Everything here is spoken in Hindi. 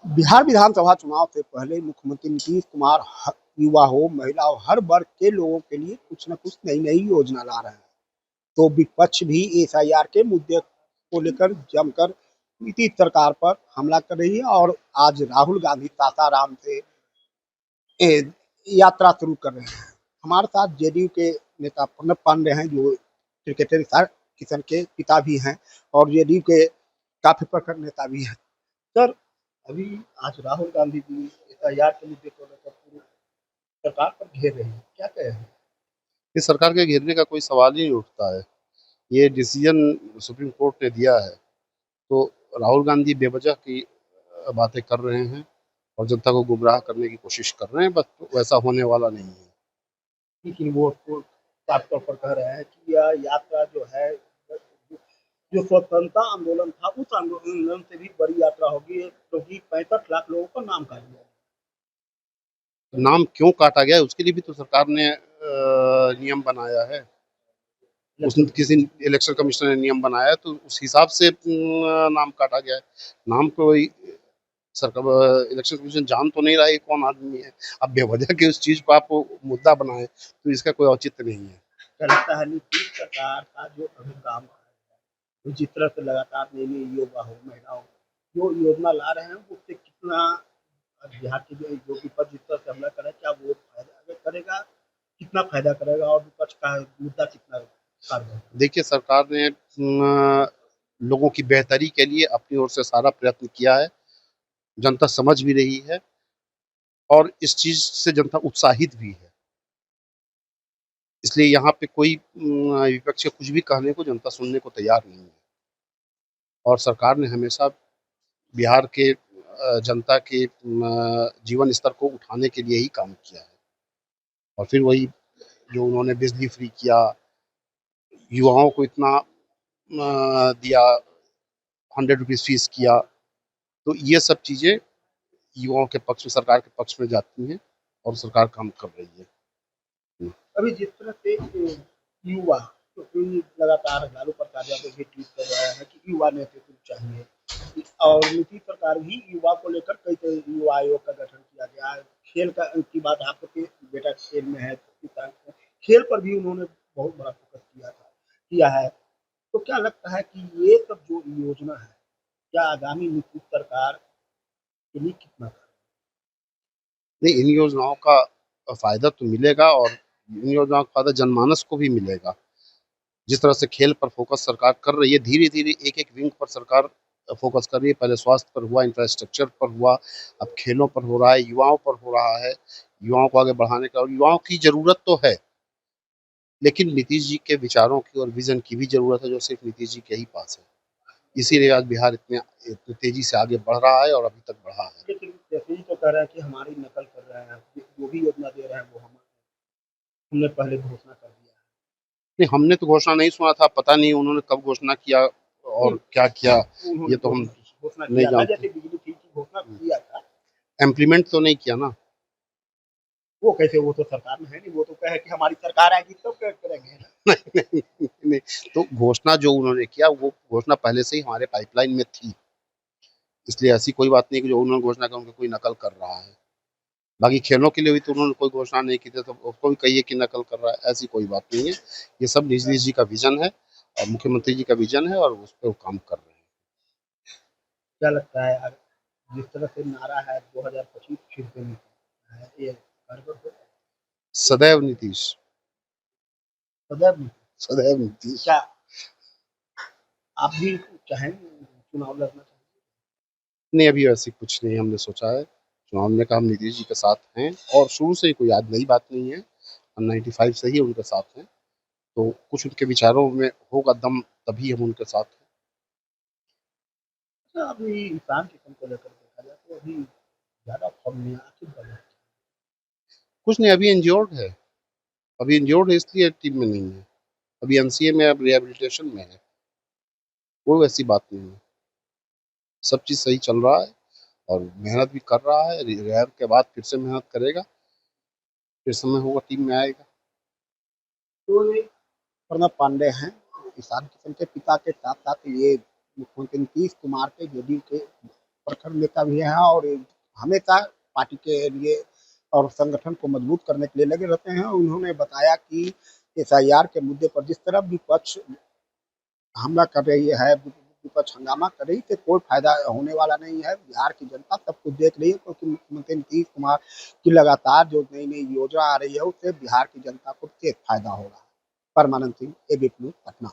बिहार विधानसभा चुनाव से पहले मुख्यमंत्री नीतीश कुमार युवा हो, महिला हो, हर वर्ग के लोगों के लिए कुछ न कुछ नई नई योजना ला रहे हैं। तो विपक्ष भी एसआईआर के मुद्दे को लेकर जमकर नीतीश सरकार पर हमला कर रही है और आज राहुल गांधी सासाराम से यात्रा शुरू कर रहे हैं। हमारे साथ जेडीयू के नेता प्रणब पांडे हैं, जो क्रिकेटर किशन के पिता भी हैं और जेडीयू के काफी प्रखर नेता भी हैं। सर, अभी आज राहुल गांधी जी एसआईआर के मुद्दे को लेकर पूरी सरकार पर घेर रहे हैं, क्या कहे हैं? इस सरकार के घेरने का कोई सवाल ही नहीं उठता है। ये डिसीजन सुप्रीम कोर्ट ने दिया है, तो राहुल गांधी बेवजह की बातें कर रहे हैं और जनता को गुमराह करने की कोशिश कर रहे हैं, बस वैसा होने वाला नहीं है। लेकिन वो साफ तौर पर कह रहे हैं कि यह यात्रा जो है, जो स्वतंत्रता आंदोलन था, उस आंदोलन से भी बड़ी यात्रा होगी, क्योंकि 65 लाख लोगों का नाम काट दिया। नाम क्यों काटा गया है, उसके लिए भी तो सरकार ने नियम बनाया है। उसने किसी इलेक्शन कमीशन ने नियम बनाया है, तो उस हिसाब से नाम काटा गया है। नाम कोई सरकार इलेक्शन कमीशन जान तो नहीं रहा है कौन आदमी है। अब बेवजह के उस चीज को आप मुद्दा बनाए तो इसका कोई औचित्य नहीं है। क्या लगता है नीतीश सरकार का जो अभी काम कर रहा है, जिस तरह से लगातार नई नई युवा हो, महिलाओं जो योजना ला रहे हैं, उससे कितना बिहार के जो विपक्ष जिस तरह से हमला करे, क्या वो फायदा करेगा, कितना फायदा करेगा और विपक्ष का मुद्दा कितना कारगर? देखिए, सरकार ने लोगों की बेहतरी के लिए अपनी ओर से सारा प्रयत्न किया है। जनता समझ भी रही है और इस चीज से जनता उत्साहित भी है। इसलिए यहाँ पे कोई विपक्ष के कुछ भी कहने को जनता सुनने को तैयार नहीं है। और सरकार ने हमेशा बिहार के जनता के जीवन स्तर को उठाने के लिए ही काम किया है। और फिर वही जो उन्होंने बिजली फ्री किया, युवाओं को इतना दिया, 100 रुपीज़ फीस किया, तो ये सब चीज़ें युवाओं के पक्ष में, सरकार के पक्ष में जाती हैं और सरकार काम कर रही है। अभी जिस तरह से युवा, तो लगातार लालू प्रसाद यादव भी ट्वीट कर रहे हैं कि युवा नेतृत्व चाहिए, और नीतीश सरकार भी युवा को लेकर कई कई युवा आयोग का गठन किया गया है। खेल का की बात आपके बेटा खेल में है, तो खेल पर भी उन्होंने बहुत बड़ा फोकस किया है। तो क्या लगता है कि ये सब जो योजना है, क्या आगामी नीतीश सरकार के लिए कितना? नहीं, इन योजनाओं का फायदा तो मिलेगा और इन योजनाओं का फायदा जनमानस को भी मिलेगा। जिस तरह से खेल पर फोकस सरकार कर रही है, धीरे धीरे एक एक विंग पर सरकार फोकस कर रही है। पहले स्वास्थ्य पर हुआ, इंफ्रास्ट्रक्चर पर हुआ, अब खेलों पर हो रहा है, युवाओं पर हो रहा है। युवाओं को आगे बढ़ाने का, और युवाओं की जरूरत तो है, लेकिन नीतीश जी के विचारों की और विजन की भी जरूरत है, जो सिर्फ नीतीश जी के ही पास है। इसीलिए आज बिहार इतनी तेजी से आगे बढ़ रहा है और अभी तक बढ़ा है। लेकिन जैसे ही तो कह रहा है कि हमारी नकल कर रहे हैं, जो भी योजना दे रहे हैं वो हमने पहले घोषणा कर दिया है। नहीं, हमने तो घोषणा नहीं सुना था, पता नहीं उन्होंने कब घोषणा किया और क्या किया, ये तो हम घोषणा नहीं किया था, जानते। जैसे बिजली फ्री की घोषणा किया था। इम्प्लीमेंट तो नहीं किया ना। वो कैसे, वो तो सरकार में है नहीं, वो तो कहे कि हमारी सरकार आएगी तब क्या करेंगे। नहीं, नहीं, नहीं, तो घोषणा जो उन्होंने किया, वो घोषणा पहले से ही हमारे पाइपलाइन में थी। इसलिए ऐसी कोई बात नहीं कि जो उन्होंने घोषणा की उनकी कोई नकल कर रहा है। बाकी खेलों के लिए भी तो उन्होंने कोई घोषणा नहीं की थी, तो उसको भी कहिए कि नकल कर रहा है, ऐसी कोई बात नहीं है। ये सब नीतीश जी का विजन है और मुख्यमंत्री जी का विजन है और उस पर वो काम कर रहे हैं। क्या लगता है जिस तरह से नारा है 2025 फिर से है, ये कारगर होगा? सदैव नीतीश। सदैव नहीं। सदैव नीतीश। क्या आप भी चाहें चुनाव लड़ना चाहें? नहीं, अभी ऐसी कुछ नहीं हमने सोचा है। चुनाव में का हम नीतीश जी के साथ हैं और शुरू से ही कोई आज नई बात नहीं है। हम 95 से ही उनके साथ हैं, तो कुछ उनके विचारों में होगा दम, तभी हम उनके साथ हैं। अच्छा, अभी ईशान किशन को लेकर देखा जाए तो अभी ज्यादा फॉर्म में आखिर बना। कुछ नहीं, अभी इंज्योर्ड है। अभी इंज्योर्ड है, इसलिए टीम में नहीं है। अभी एनसीए में, अब रिहेबिलिटेशन में है। कोई वैसी बात नहीं है, सब चीज़ सही चल रहा है और मेहनत भी कर रहा है। रिहैब के बाद फिर से मेहनत करेगा, फिर समय होगा टीम में आएगा। तो ये प्रणब पांडे हैं, ईशान किशन के पिता के साथ साथ ये मुख्यमंत्री नीतीश कुमार के जेडीयू के प्रखर नेता भी हैं और हमेशा पार्टी के लिए और संगठन को मजबूत करने के लिए लगे रहते हैं। उन्होंने बताया कि एसआईआर के मुद्दे पर जिस तरह विपक्ष हमला कर रही है, विपक्ष हंगामा कर रही है, कोई फायदा होने वाला नहीं है। बिहार की जनता सब कुछ देख रही है, क्योंकि मुख्यमंत्री नीतीश कुमार की लगातार जो नई नई योजना आ रही है उससे बिहार की जनता को तेज फायदा हो रहा है। परमानंद सिंह, एबीपी न्यूज, पटना।